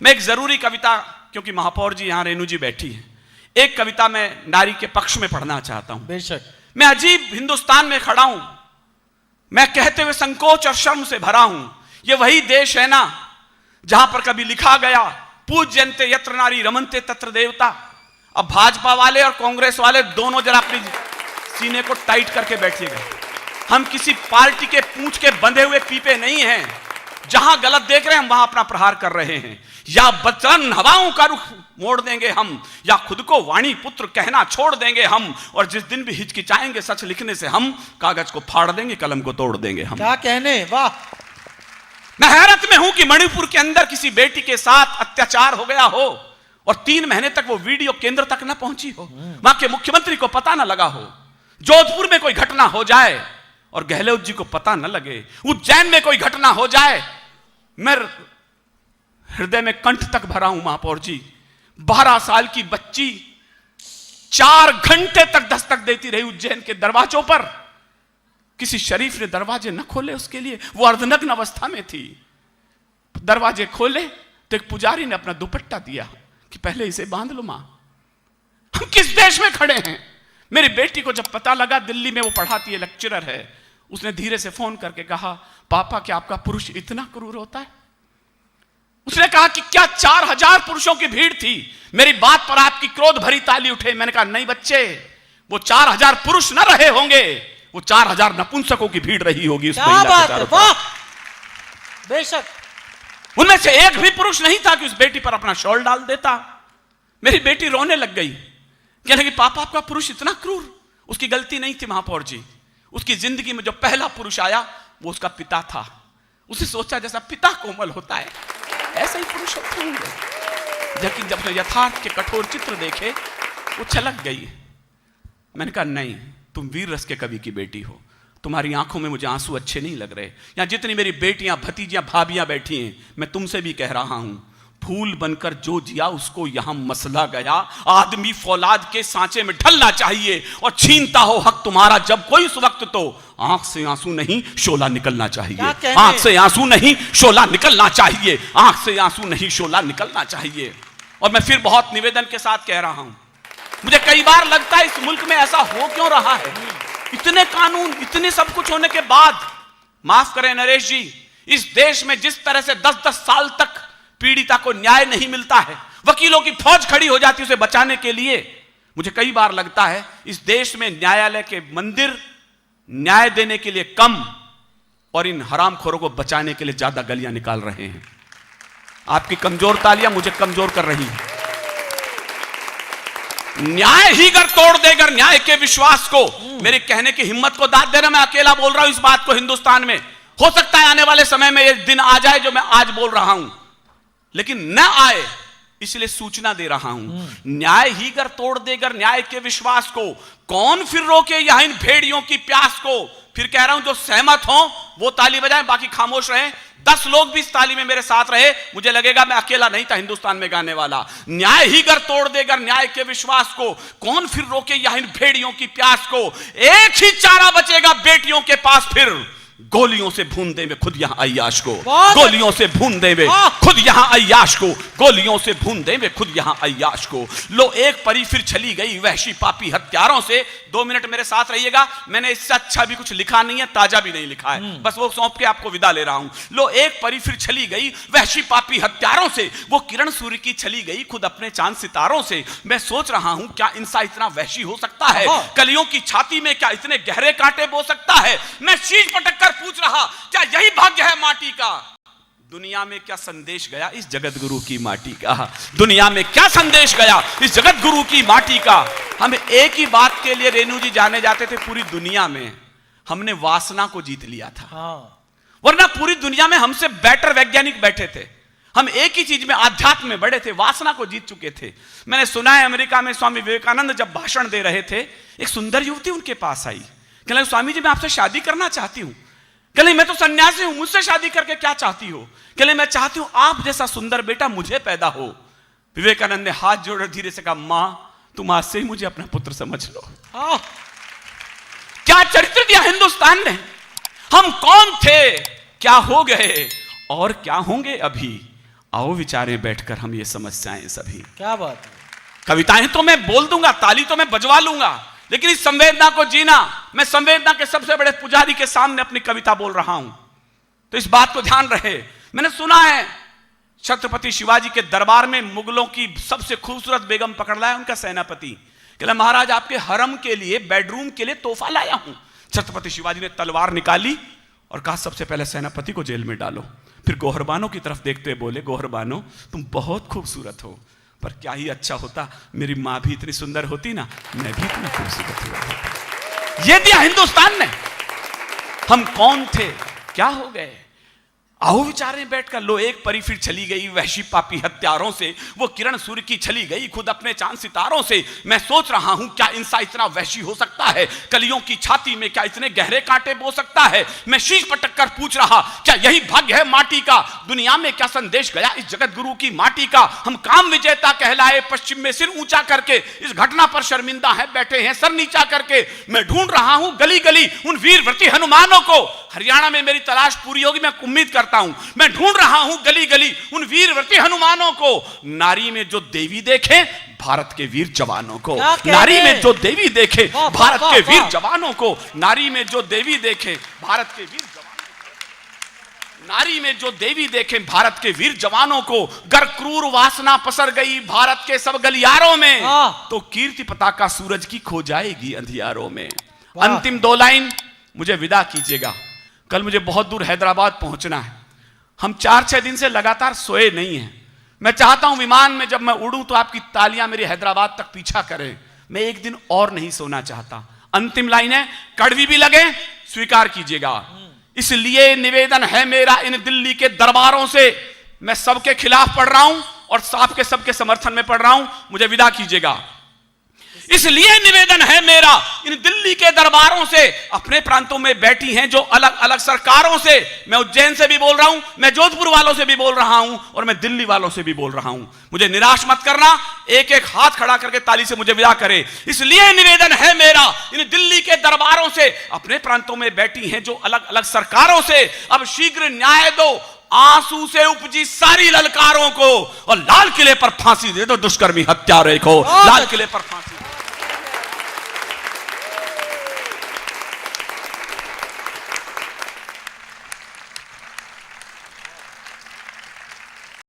मैं एक जरूरी कविता, क्योंकि महापौर जी यहां रेणु जी बैठी है, एक कविता मैं नारी के पक्ष में पढ़ना चाहता हूं। बेशक। मैं अजीब हिंदुस्तान में खड़ा हूं, मैं कहते हुए संकोच और शर्म से भरा हूं। ये वही देश है ना जहां पर कभी लिखा गया पूज्यन्ते यत्र नारी रमन्ते तत्र देवता। अब भाजपा वाले और कांग्रेस वाले दोनों जरा अपनी सीने को टाइट करके बैठिएगा। हम किसी पार्टी के पूंछ के बंधे हुए पीपे नहीं हैं। जहां गलत देख रहे हैं हम वहां अपना प्रहार कर रहे हैं। या बचन हवाओं का रुख मोड़ देंगे हम, या खुद को वाणी पुत्र कहना छोड़ देंगे हम। और जिस दिन भी हिचकिचाएंगे सच लिखने से हम, कागज को फाड़ देंगे, कलम को तोड़ देंगे हम। क्या कहने, वाह। मैं हैरत में हूं कि मणिपुर के अंदर किसी बेटी के साथ अत्याचार हो गया हो और 3 महीने तक वो वीडियो केंद्र तक ना पहुंची हो, वहां के मुख्यमंत्री को पता ना लगा हो। जोधपुर में कोई घटना हो जाए और गहलोत जी को पता न लगे। उज्जैन में कोई घटना हो जाए, मैं हृदय में कंठ तक भरा हूं महापौर जी। 12 साल की बच्ची 4 घंटे तक दस्तक देती रही उज्जैन के दरवाजों पर। किसी शरीफ ने दरवाजे न खोले उसके लिए, वो अर्धनग्न अवस्था में थी। दरवाजे खोले तो एक पुजारी ने अपना दुपट्टा दिया कि पहले इसे बांध लो मां। हम किस देश में खड़े हैं? मेरी बेटी को जब पता लगा, दिल्ली में वो पढ़ाती है, लेक्चरर है, उसने धीरे से फोन करके कहा, पापा क्या आपका पुरुष इतना क्रूर होता है? उसने कहा कि क्या 4000 पुरुषों की भीड़ थी, मेरी बात पर आपकी क्रोध भरी ताली उठे। मैंने कहा नहीं बच्चे, वो 4000 पुरुष न रहे होंगे, वो 4000 नपुंसकों की भीड़ रही होगी उस महिला के चारों तरफ। बेशक। उनमें से एक भी पुरुष नहीं था कि उस बेटी पर अपना शॉल डाल देता। मेरी बेटी रोने लग गई, कहने कि पापा आपका पुरुष इतना क्रूर। उसकी गलती नहीं थी महापौर जी। उसकी जिंदगी में जो पहला पुरुष आया वो उसका पिता था। उसने सोचा जैसा पिता कोमल होता है ऐसे ही पुरुष होते होंगे। जबकि जब यथार्थ के कठोर चित्र देखे वो छलक गई। मैंने कहा नहीं, तुम वीर रस के कवि की बेटी हो, तुम्हारी आंखों में मुझे आंसू अच्छे नहीं लग रहे। यहां जितनी मेरी बेटियां, भतीजियां, भाभियां बैठी हैं, मैं तुमसे भी कह रहा हूं, फूल बनकर जो जिया उसको यहां मसला गया। आदमी फौलाद के सांचे में ढलना चाहिए और छीनता हो हक तुम्हारा जब कोई उस वक्त, तो आंख से आंसू नहीं शोला निकलना चाहिए। आंख से आंसू नहीं शोला निकलना चाहिए। आंख से आंसू नहीं शोला निकलना चाहिए। और मैं फिर बहुत निवेदन के साथ कह रहा हूं, मुझे कई बार लगता है इस मुल्क में ऐसा हो क्यों रहा है? इतने कानून, इतने सब कुछ होने के बाद, माफ करें नरेश जी, इस देश में जिस तरह से 10-10 साल तक पीड़िता को न्याय नहीं मिलता है, वकीलों की फौज खड़ी हो जाती है उसे बचाने के लिए। मुझे कई बार लगता है इस देश में न्यायालय के मंदिर न्याय देने के लिए कम और इन हरामखोरों को बचाने के लिए ज्यादा गलियां निकाल रहे हैं। आपकी कमजोर तालियां मुझे कमजोर कर रही हैं। न्याय ही अगर तोड़ देगा न्याय के विश्वास को, मेरे कहने की हिम्मत को दाद देना, मैं अकेला बोल रहा हूं इस बात को हिंदुस्तान में। हो सकता है आने वाले समय में ये दिन आ जाए जो मैं आज बोल रहा हूं, लेकिन न आए इसलिए सूचना दे रहा हूं। न्याय ही अगर तोड़ देगा न्याय के विश्वास को, कौन फिर रोके यहां इन भेड़ियों की प्यास को? फिर कह रहा हूं जो सहमत हो वो ताली बजाएं, बाकी खामोश रहें। 10 लोग भी इस ताली में मेरे साथ रहे, मुझे लगेगा मैं अकेला नहीं था हिंदुस्तान में गाने वाला। न्याय ही अगर तोड़ देगा न्याय के विश्वास को, कौन फिर रोके यहां इन भेड़ियों की प्यास को? एक ही चारा बचेगा बेटियों के पास, फिर गोलियों से भून देंगे खुद यहां अय्याश को। गोलियों से भून देंगे खुद यहां अय्याश को। गोलियों से भून देंगे खुद यहां अय्याश को। लो एक परी फिर चली गई वहशी पापी हत्यारों से। 2 मिनट मेरे साथ रहिएगा, मैंने इससे अच्छा भी कुछ लिखा नहीं है, ताजा भी नहीं लिखा है, बस वो सौंप के आपको विदा ले रहा हूं। लो एक परी फिर चली गई वहशी पापी हत्यारों से, वो किरण सूर्य की चली गई खुद अपने चांद सितारों से। मैं सोच रहा हूं क्या इंसान इतना वहशी हो सकता है? कलियों की छाती में क्या इतने गहरे कांटे बो सकता है? मैं शीश पटक पूछ रहा, क्या यही भाग्य है माटी का? दुनिया में क्या संदेश गया इस जगत गुरु की माटी का? दुनिया में क्या संदेश गया इस जगत गुरु की माटी का? हम एक ही बात के लिए रेणु जी जाने जाते थे पूरी दुनिया में, हमने वासना को जीत लिया था। वरना पूरी दुनिया में हमसे बेटर वैज्ञानिक बैठे थे। हम एक ही चीज में, आध्यात्म में बड़े थे, वासना को जीत चुके थे। मैंने सुना है अमेरिका में स्वामी विवेकानंद जब भाषण दे रहे थे, एक सुंदर युवती उनके पास आई, कहने स्वामी जी मैं आपसे शादी करना चाहती हूं। कहले मैं तो सन्यासी हूं, मुझसे शादी करके क्या चाहती हो? कहले मैं चाहती हूं आप जैसा सुंदर बेटा मुझे पैदा हो। विवेकानंद ने हाथ जोड़कर धीरे से कहा, मां तुम आज से ही मुझे अपना पुत्र समझ लो। क्या चरित्र दिया हिंदुस्तान ने! हम कौन थे, क्या हो गए और क्या होंगे अभी। आओ विचारें बैठकर हम ये समस्याएं सभी। क्या बात है। कविताएं तो मैं बोल दूंगा, ताली तो मैं बजवा लूंगा, लेकिन इस संवेदना को जीना, मैं संवेदना के सबसे बड़े पुजारी के सामने अपनी कविता बोल रहा हूं, तो इस बात को ध्यान रहे। मैंने सुना है छत्रपति शिवाजी के दरबार में मुगलों की सबसे खूबसूरत बेगम पकड़ लाया उनका सेनापति, कहला महाराज आपके हरम के लिए, बेडरूम के लिए तोहफा लाया हूं। छत्रपति शिवाजी ने तलवार निकाली और कहा सबसे पहले सेनापति को जेल में डालो। फिर गोहरबानो की तरफ देखते बोले गोहरबानो तुम बहुत खूबसूरत हो, पर क्या ही अच्छा होता मेरी मां भी इतनी सुंदर होती ना, मैं भी इतनी खूबसूरत हुआ होता। ये दिया हिंदुस्तान ने। हम कौन थे, क्या हो गए? आओ विचारें बैठकर। लो एक परी फिर चली गई वहशी पापी हत्यारों से, वो किरण सूर्य की चली गई खुद अपने चांद सितारों से। मैं सोच रहा हूं क्या इंसान इतना वहशी हो सकता है, कलियों की छाती में क्या इतने गहरे कांटे बो सकता है। मैं शीश पटक कर पूछ रहा क्या यही भाग्य है माटी का, दुनिया में क्या संदेश गया इस जगत गुरु की माटी का। हम काम विजेता कहलाए पश्चिम में सिर ऊंचा करके, इस घटना पर शर्मिंदा है बैठे हैं सर नीचा करके। मैं ढूंढ रहा हूं गली गली उन वीरव्रती हनुमानों को, हरियाणा में मेरी तलाश पूरी होगी मैं उम्मीद करता हूं। मैं ढूंढ रहा हूं गली गली उन वीरव्रती हनुमानों को, नारी में जो देवी देखे भारत के वीर जवानों को। नारी में जो देवी देखे भारत के वीर जवानों को, नारी में जो देवी देखे भारत के वीर जवानों को, नारी में जो देवी देखे भारत के वीर जवानों को। गर क्रूर वासना पसर गई भारत के सब गलियारों में, तो कीर्ति पताका सूरज की खो जाएगी अंधियारों में। अंतिम 2 लाइन मुझे विदा कीजिएगा, कल मुझे बहुत दूर हैदराबाद पहुंचना है। हम 4-6 दिन से लगातार सोए नहीं हैं। मैं चाहता हूं विमान में जब मैं उड़ूं तो आपकी तालियां मेरी हैदराबाद तक पीछा करें। मैं एक दिन और नहीं सोना चाहता। अंतिम लाइन है, कड़वी भी लगे स्वीकार कीजिएगा। इसलिए निवेदन है मेरा इन दिल्ली के दरबारों से, मैं सबके खिलाफ पढ़ रहा हूं और आपके सबके समर्थन में पढ़ रहा हूं, मुझे विदा कीजिएगा। इसलिए निवेदन है मेरा इन दिल्ली के दरबारों से, अपने प्रांतों में बैठी हैं जो अलग अलग सरकारों से। मैं उज्जैन से भी बोल रहा हूं, मैं जोधपुर वालों से भी बोल रहा हूं और मैं दिल्ली वालों से भी बोल रहा हूं। मुझे निराश मत करना, एक एक हाथ खड़ा करके ताली से मुझे विदा करे। इसलिए निवेदन है मेरा इन दिल्ली के दरबारों से, अपने प्रांतों में बैठी हैं जो अलग अलग सरकारों से। अब शीघ्र न्याय दो आंसू से उपजी सारी ललकारों को, और लाल किले पर फांसी दे दो दुष्कर्मी हत्यारे को। लाल किले पर फांसी